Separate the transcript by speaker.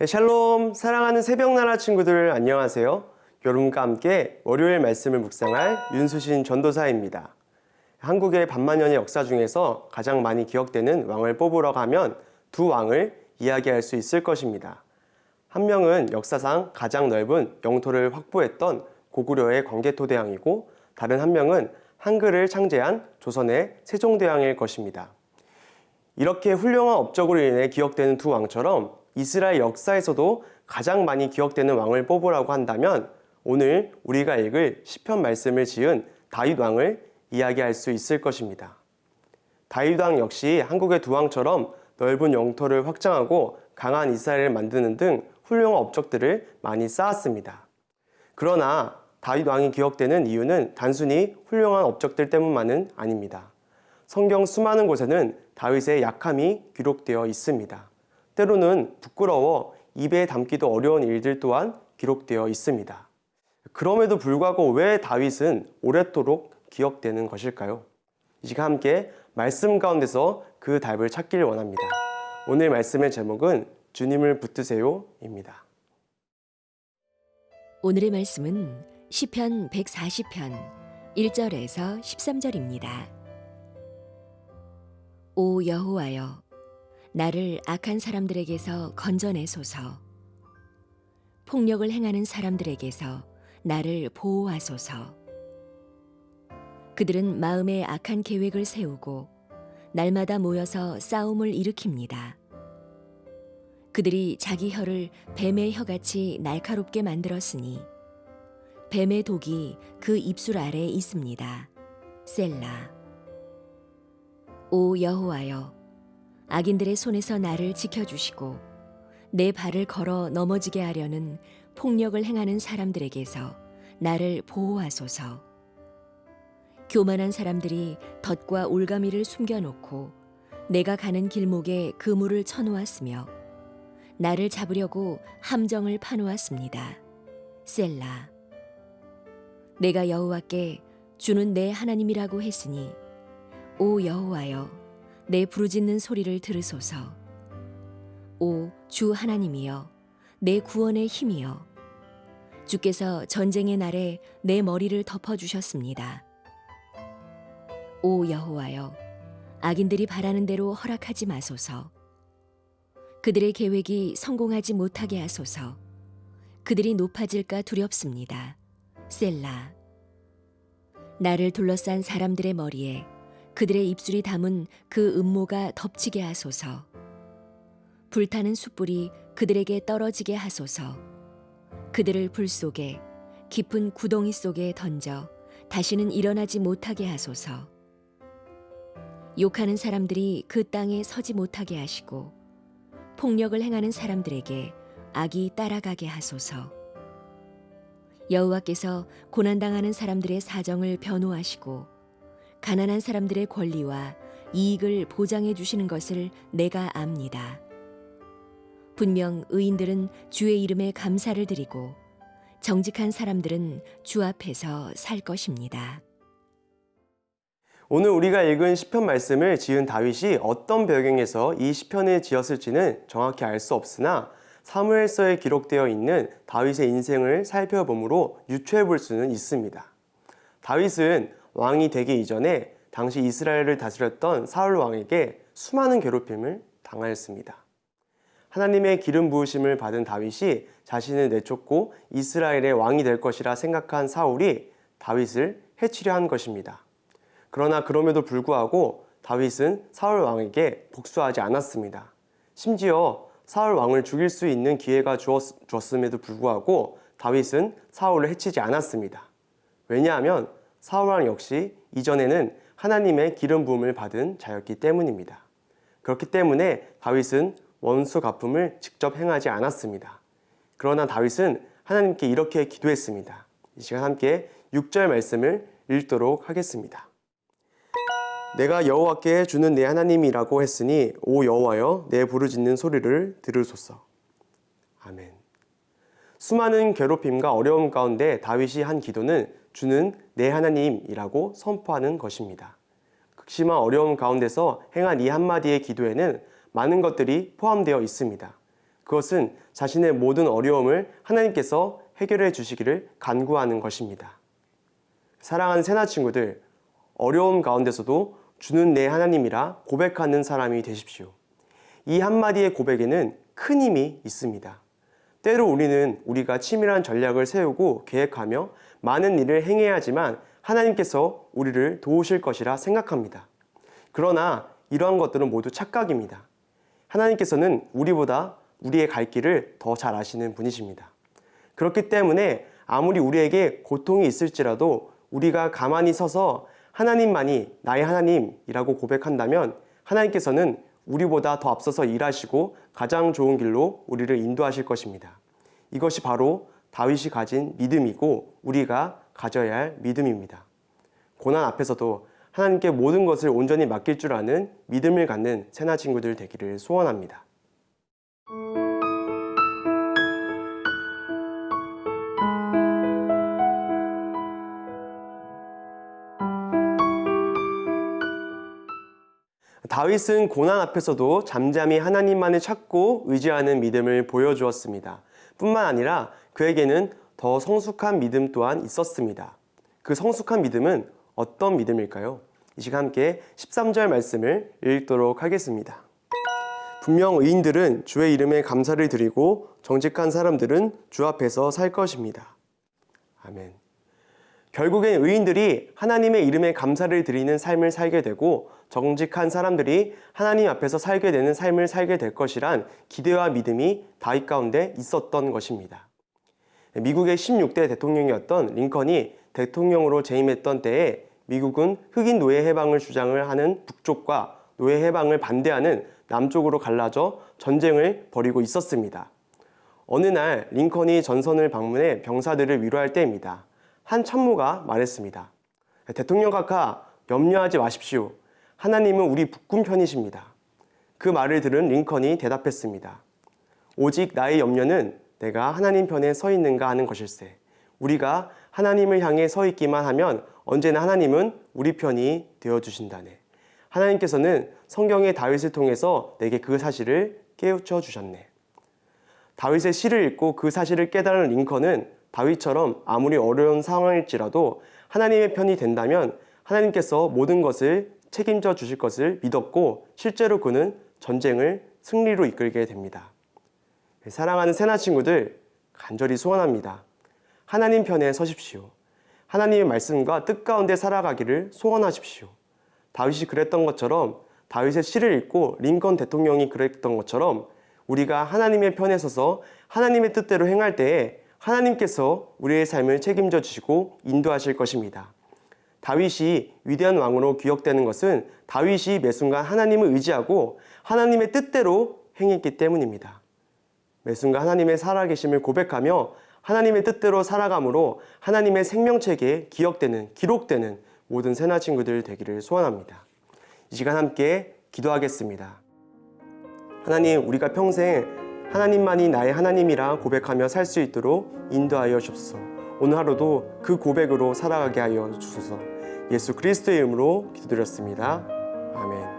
Speaker 1: 샬롬, 사랑하는 새벽나라 친구들 안녕하세요. 여러분과 함께 월요일 말씀을 묵상할 윤수신 전도사입니다. 한국의 반만년의 역사 중에서 가장 많이 기억되는 왕을 뽑으라고 하면 두 왕을 이야기할 수 있을 것입니다. 한 명은 역사상 가장 넓은 영토를 확보했던 고구려의 광개토대왕이고, 다른 한 명은 한글을 창제한 조선의 세종대왕일 것입니다. 이렇게 훌륭한 업적으로 인해 기억되는 두 왕처럼 이스라엘 역사에서도 가장 많이 기억되는 왕을 뽑으라고 한다면 오늘 우리가 읽을 시편 말씀을 지은 다윗 왕을 이야기할 수 있을 것입니다. 다윗 왕 역시 한국의 두 왕처럼 넓은 영토를 확장하고 강한 이스라엘을 만드는 등 훌륭한 업적들을 많이 쌓았습니다. 그러나 다윗 왕이 기억되는 이유는 단순히 훌륭한 업적들 때문만은 아닙니다. 성경 수많은 곳에는 다윗의 약함이 기록되어 있습니다. 때로는 부끄러워 입에 담기도 어려운 일들 또한 기록되어 있습니다. 그럼에도 불구하고 왜 다윗은 오랫도록 기억되는 것일까요? 이 시간 함께 말씀 가운데서 그 답을 찾기를 원합니다. 오늘 말씀의 제목은 주님을 붙드세요입니다.
Speaker 2: 오늘의 말씀은 시편 140편 1절에서 13절입니다. 오 여호와여, 나를 악한 사람들에게서 건져내소서. 폭력을 행하는 사람들에게서 나를 보호하소서. 그들은 마음에 악한 계획을 세우고 날마다 모여서 싸움을 일으킵니다. 그들이 자기 혀를 뱀의 혀같이 날카롭게 만들었으니 뱀의 독이 그 입술 아래에 있습니다. 셀라. 오 여호와여, 악인들의 손에서 나를 지켜주시고 내 발을 걸어 넘어지게 하려는 폭력을 행하는 사람들에게서 나를 보호하소서. 교만한 사람들이 덫과 올가미를 숨겨놓고 내가 가는 길목에 그물을 쳐놓았으며 나를 잡으려고 함정을 파놓았습니다. 셀라. 내가 여호와께 주는 내 하나님이라고 했으니 오 여호와여, 내 부르짖는 소리를 들으소서. 오 주 하나님이여, 내 구원의 힘이여, 주께서 전쟁의 날에 내 머리를 덮어주셨습니다. 오 여호와여, 악인들이 바라는 대로 허락하지 마소서. 그들의 계획이 성공하지 못하게 하소서. 그들이 높아질까 두렵습니다. 셀라. 나를 둘러싼 사람들의 머리에 그들의 입술이 담은 그 음모가 덮치게 하소서. 불타는 숯불이 그들에게 떨어지게 하소서. 그들을 불 속에 깊은 구덩이 속에 던져 다시는 일어나지 못하게 하소서. 욕하는 사람들이 그 땅에 서지 못하게 하시고 폭력을 행하는 사람들에게 악이 따라가게 하소서. 여호와께서 고난당하는 사람들의 사정을 변호하시고 가난한 사람들의 권리와 이익을 보장해 주시는 것을 내가 압니다. 분명 의인들은 주의 이름에 감사를 드리고 정직한 사람들은 주 앞에서 살 것입니다.
Speaker 1: 오늘 우리가 읽은 시편 말씀을 지은 다윗이 어떤 배경에서 이 시편을 지었을지는 정확히 알 수 없으나 사무엘서에 기록되어 있는 다윗의 인생을 살펴보므로 유추해 볼 수는 있습니다. 다윗은 왕이 되기 이전에 당시 이스라엘을 다스렸던 사울 왕에게 수많은 괴롭힘을 당하였습니다. 하나님의 기름 부으심을 받은 다윗이 자신을 내쫓고 이스라엘의 왕이 될 것이라 생각한 사울이 다윗을 해치려 한 것입니다. 그러나 그럼에도 불구하고 다윗은 사울 왕에게 복수하지 않았습니다. 심지어 사울 왕을 죽일 수 있는 기회가 주었음에도 불구하고 다윗은 사울을 해치지 않았습니다. 왜냐하면 사울 왕 역시 이전에는 하나님의 기름 부음을 받은 자였기 때문입니다. 그렇기 때문에 다윗은 원수 갚음을 직접 행하지 않았습니다. 그러나 다윗은 하나님께 이렇게 기도했습니다. 이 시간 함께 6절 말씀을 읽도록 하겠습니다. 내가 여호와께 주는 내 하나님이라고 했으니 오 여호와여, 내 부르짖는 소리를 들으소서. 아멘. 수많은 괴롭힘과 어려움 가운데 다윗이 한 기도는 주는 내 하나님이라고 선포하는 것입니다. 극심한 어려움 가운데서 행한 이 한마디의 기도에는 많은 것들이 포함되어 있습니다. 그것은 자신의 모든 어려움을 하나님께서 해결해 주시기를 간구하는 것입니다. 사랑하는 새나 친구들, 어려움 가운데서도 주는 내 하나님이라 고백하는 사람이 되십시오. 이 한마디의 고백에는 큰 힘이 있습니다. 때로 우리는 우리가 치밀한 전략을 세우고 계획하며 많은 일을 행해야 하지만 하나님께서 우리를 도우실 것이라 생각합니다. 그러나 이러한 것들은 모두 착각입니다. 하나님께서는 우리보다 우리의 갈 길을 더 잘 아시는 분이십니다. 그렇기 때문에 아무리 우리에게 고통이 있을지라도 우리가 가만히 서서 하나님만이 나의 하나님이라고 고백한다면 하나님께서는 우리보다 더 앞서서 일하시고 가장 좋은 길로 우리를 인도하실 것입니다. 이것이 바로 다윗이 가진 믿음이고 우리가 가져야 할 믿음입니다. 고난 앞에서도 하나님께 모든 것을 온전히 맡길 줄 아는 믿음을 갖는 새나 친구들 되기를 소원합니다. 다윗은 고난 앞에서도 잠잠히 하나님만을 찾고 의지하는 믿음을 보여주었습니다. 뿐만 아니라 그에게는 더 성숙한 믿음 또한 있었습니다. 그 성숙한 믿음은 어떤 믿음일까요? 이 시간 함께 13절 말씀을 읽도록 하겠습니다. 분명 의인들은 주의 이름에 감사를 드리고 정직한 사람들은 주 앞에서 살 것입니다. 아멘. 결국엔 의인들이 하나님의 이름에 감사를 드리는 삶을 살게 되고 정직한 사람들이 하나님 앞에서 살게 되는 삶을 살게 될 것이란 기대와 믿음이 다윗 가운데 있었던 것입니다. 미국의 16대 대통령이었던 링컨이 대통령으로 재임했던 때에 미국은 흑인 노예 해방을 주장을 하는 북쪽과 노예 해방을 반대하는 남쪽으로 갈라져 전쟁을 벌이고 있었습니다. 어느 날 링컨이 전선을 방문해 병사들을 위로할 때입니다. 한 참모가 말했습니다. 대통령 카카, 염려하지 마십시오. 하나님은 우리 북군 편이십니다. 그 말을 들은 링컨이 대답했습니다. 오직 나의 염려는 내가 하나님 편에 서 있는가 하는 것일세. 우리가 하나님을 향해 서 있기만 하면 언제나 하나님은 우리 편이 되어주신다네. 하나님께서는 성경의 다윗을 통해서 내게 그 사실을 깨우쳐 주셨네. 다윗의 시를 읽고 그 사실을 깨달은 링컨은 다윗처럼 아무리 어려운 상황일지라도 하나님의 편이 된다면 하나님께서 모든 것을 책임져 주실 것을 믿었고 실제로 그는 전쟁을 승리로 이끌게 됩니다. 사랑하는 새나 친구들, 간절히 소원합니다. 하나님 편에 서십시오. 하나님의 말씀과 뜻 가운데 살아가기를 소원하십시오. 다윗이 그랬던 것처럼, 다윗의 시를 읽고 링컨 대통령이 그랬던 것처럼 우리가 하나님의 편에 서서 하나님의 뜻대로 행할 때에 하나님께서 우리의 삶을 책임져 주시고 인도하실 것입니다. 다윗이 위대한 왕으로 기억되는 것은 다윗이 매 순간 하나님을 의지하고 하나님의 뜻대로 행했기 때문입니다. 매 순간 하나님의 살아계심을 고백하며 하나님의 뜻대로 살아감으로 하나님의 생명책에 기록되는 모든 새나 친구들 되기를 소원합니다. 이 시간 함께 기도하겠습니다. 하나님, 우리가 평생 하나님만이 나의 하나님이라 고백하며 살 수 있도록 인도하여 주옵소서. 오늘 하루도 그 고백으로 살아가게 하여 주소서. 예수 그리스도의 이름으로 기도드렸습니다. 아멘.